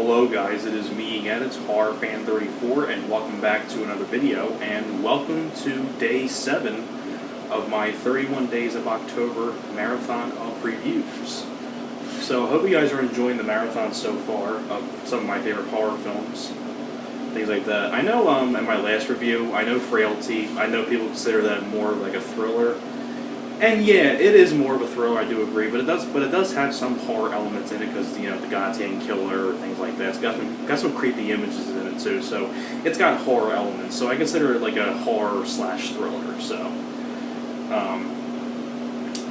Hello guys, it is me again, it's HorrorFan34, and welcome back to another video, and welcome to day 7 of my 31 Days of October marathon of reviews. So I hope you guys are enjoying the marathon so far of some of my favorite horror films, things like that. I know in my last review, I know Frailty, I know people consider that more like a thriller. And yeah, it is more of a thriller, I do agree, but it does have some horror elements in it because, you know, the goddamn killer, things like that. It's got some creepy images in it too, so it's got horror elements. So I consider it like a horror slash thriller. So,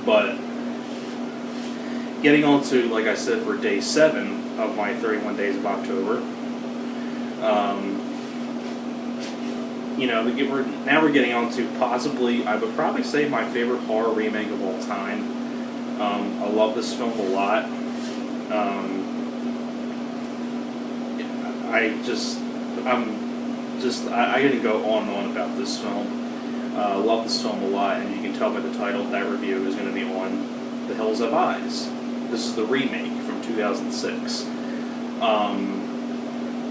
but getting on to, like I said, for day 7 of my 31 Days of October. You know, now we're getting on to possibly, I would probably say, my favorite horror remake of all time. I love this film a lot. I didn't go on and on about this film. I love this film a lot, and you can tell by the title that review is going to be on The Hills Have Eyes. This is the remake from 2006.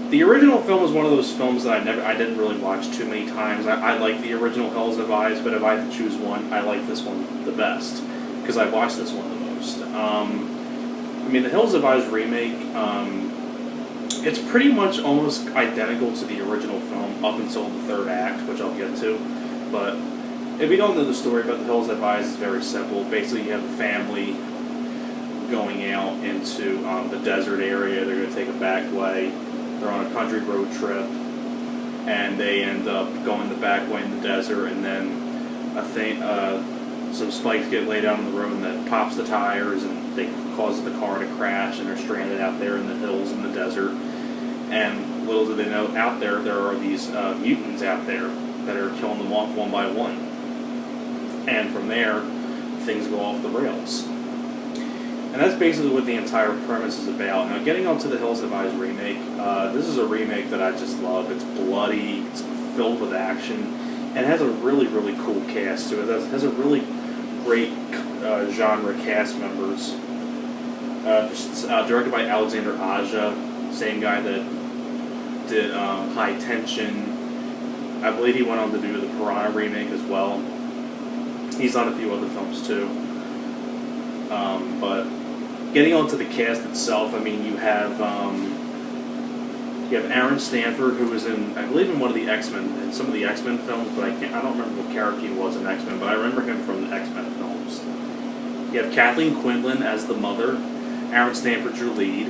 The original film is one of those films that I didn't really watch too many times. I like the original Hills Have Eyes, but if I had to choose one, I like this one the best because I watched this one the most. I mean, the Hills Have Eyes remake, it's pretty much almost identical to the original film up until the third act, which I'll get to. But if you don't know the story about the Hills Have Eyes, it's very simple. Basically, you have a family going out into the desert area. They're going to take a back way. They're on a country road trip, and they end up going the back way in the desert, and then some spikes get laid out on the road, and that pops the tires, and they cause the car to crash, and they're stranded out there in the hills in the desert. And little do they know, out there are these mutants out there that are killing them off one by one. And from there, things go off the rails. And that's basically what the entire premise is about. Now, getting on to the Hills Have Eyes remake, this is a remake that I just love. It's bloody, it's filled with action, and it has a really, really cool cast to it. It has a really great genre cast members. Directed by Alexander Aja, same guy that did High Tension. I believe he went on to do the Piranha remake as well. He's done a few other films too. But getting on to the cast itself, I mean, you have Aaron Stanford, who was in, I believe, in one of the X-Men, in some of the X-Men films, but I don't remember what character he was in X-Men, but I remember him from the X-Men films. You have Kathleen Quinlan as the mother. Aaron Stanford's your lead.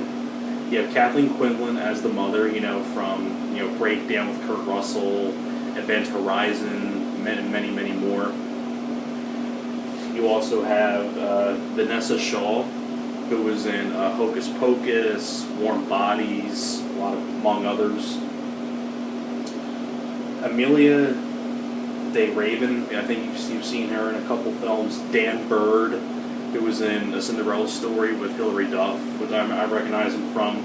You have Kathleen Quinlan as the mother, you know, from, you know, Breakdown with Kurt Russell, Event Horizon, many, many more. You also have Vanessa Shaw, who was in Hocus Pocus, Warm Bodies, among others. Amelia Day Raven, I think you've seen her in a couple films. Dan Bird, who was in A Cinderella Story with Hilary Duff, which I recognize him from,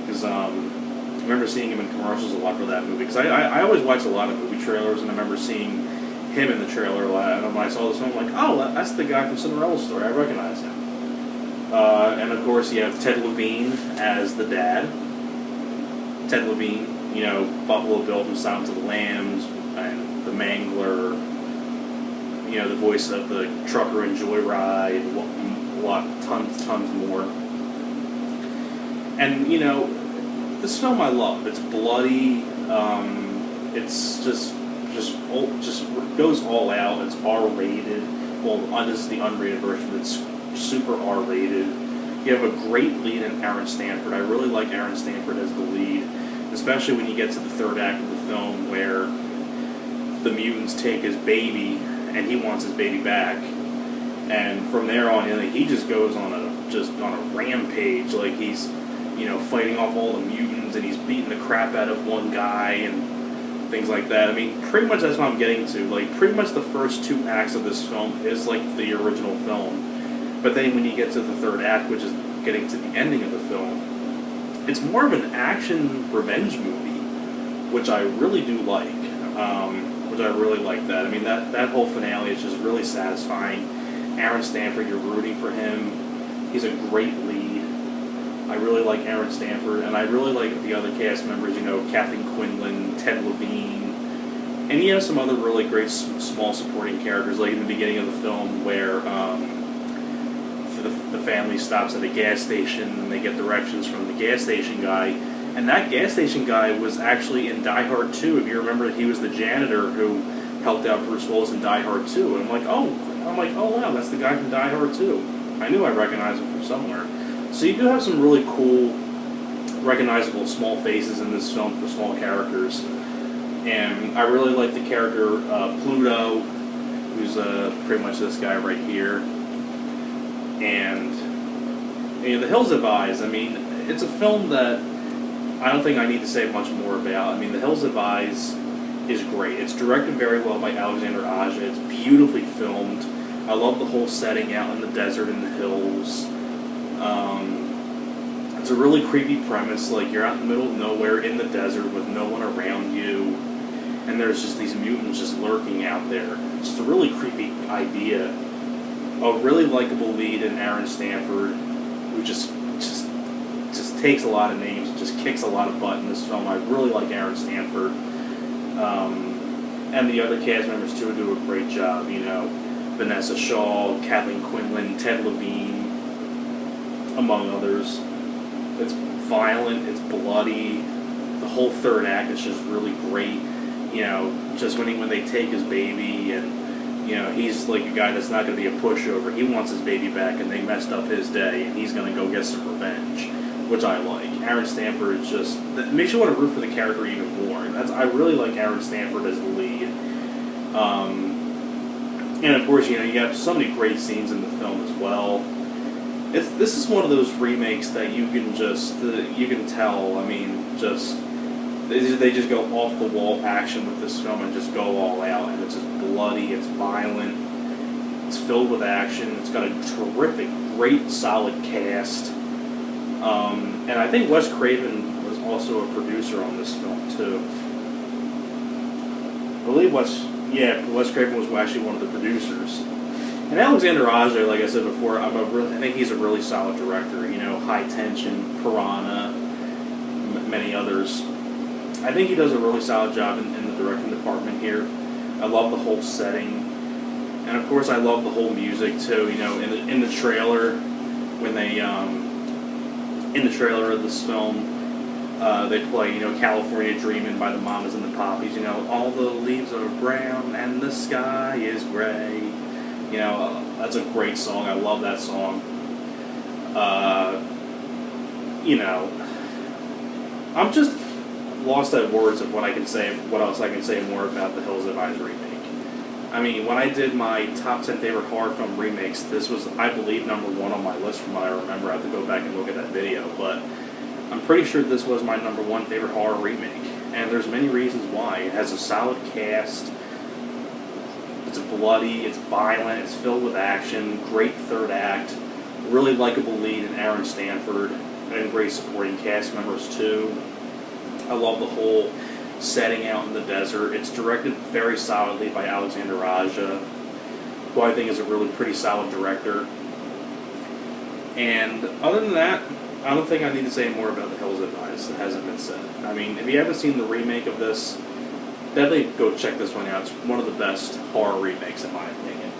because I remember seeing him in commercials a lot for that movie. Because I always watch a lot of movie trailers, and I remember seeing him in the trailer a lot, and when I saw this film, I'm like, oh, that's the guy from Cinderella Story. I recognize him. And of course, you have Ted Levine as the dad. Ted Levine, you know, Buffalo Bill from Silence of the Lambs, and the Mangler, you know, the voice of the trucker in Joyride, tons more. And, you know, this film I love. It's bloody. It's just goes all out. It's R-rated. Well, this is the unrated version. It's super R-rated. You have a great lead in Aaron Stanford. I really like Aaron Stanford as the lead, especially when you get to the third act of the film where the mutants take his baby and he wants his baby back. And from there on, he just goes on a rampage. Like, he's, you know, fighting off all the mutants, and he's beating the crap out of one guy and things like that. I mean, pretty much that's what I'm getting to. Like, pretty much the first 2 acts of this film is like the original film. But then when you get to the third act, which is getting to the ending of the film, it's more of an action revenge movie, which I really do like. Which I really like that. I mean, that whole finale is just really satisfying. Aaron Stanford, you're rooting for him. He's a great lead. I really like Aaron Stanford, and I really like the other cast members, you know, Kathleen Quinlan, Ted Levine, and he has some other really great small supporting characters, like in the beginning of the film where the family stops at a gas station and they get directions from the gas station guy, and that gas station guy was actually in Die Hard 2. If you remember, he was the janitor who helped out Bruce Willis in Die Hard 2. And I'm like, oh wow, that's the guy from Die Hard 2. I knew I recognized him from somewhere. So you do have some really cool, recognizable small faces in this film for small characters. And I really like the character Pluto, who's pretty much this guy right here. And you know, The Hills Have Eyes, I mean, it's a film that I don't think I need to say much more about. I mean, The Hills Have Eyes is great. It's directed very well by Alexander Aja. It's beautifully filmed. I love the whole setting out in the desert and the hills. It's a really creepy premise. Like, you're out in the middle of nowhere in the desert with no one around you, and there's just these mutants just lurking out there. It's just a really creepy idea. A really likable lead in Aaron Stanford, who just takes a lot of names and just kicks a lot of butt in this film. I really like Aaron Stanford. And the other cast members, too, do a great job. You know, Vanessa Shaw, Kathleen Quinlan, Ted Levine, among others. It's violent, it's bloody. The whole third act is just really great. You know, just when they take his baby, and, you know, he's like a guy that's not going to be a pushover. He wants his baby back, and they messed up his day, and he's going to go get some revenge, which I like. Aaron Stanford is just, it makes you want to root for the character even more. I really like Aaron Stanford as the lead. And of course, you know, you have so many great scenes in the film as well. This is one of those remakes that you can tell. I mean, they just go off the wall action with this film and just go all out, and it's just bloody, it's violent, it's filled with action. It's got a terrific, great, solid cast. And I think Wes Craven was also a producer on this film too. I believe Wes Craven was actually one of the producers. And Alexander Aja, like I said before, I think he's a really solid director. You know, High Tension, Piranha, many others. I think he does a really solid job in the directing department here. I love the whole setting, and of course I love the whole music too. You know, in the trailer, when they in the trailer of this film, they play, you know, California Dreamin' by the Mamas and the Poppies. You know, all the leaves are brown and the sky is gray. You know, that's a great song. I love that song. You know, I'm just lost at words of what else I can say more about the Hills Have Eyes remake. I mean, when I did my top 10 favorite horror film remakes, this was, I believe, #1 on my list from what I remember. I have to go back and look at that video, but I'm pretty sure this was my #1 favorite horror remake, and there's many reasons why. It has a solid cast, it's bloody, it's violent, it's filled with action, great third act, really likable lead in Aaron Stanford, and great supporting cast members too. I love the whole setting out in the desert. It's directed very solidly by Alexander Aja, who I think is a really pretty solid director. And other than that, I don't think I need to say more about The Hills Have Eyes that hasn't been said. I mean, if you haven't seen the remake of this, definitely go check this one out. It's one of the best horror remakes in my opinion.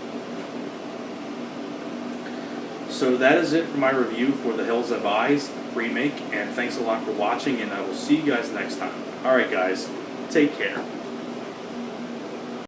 So that is it for my review for The Hills Have Eyes remake, and thanks a lot for watching, and I will see you guys next time. Alright guys, take care.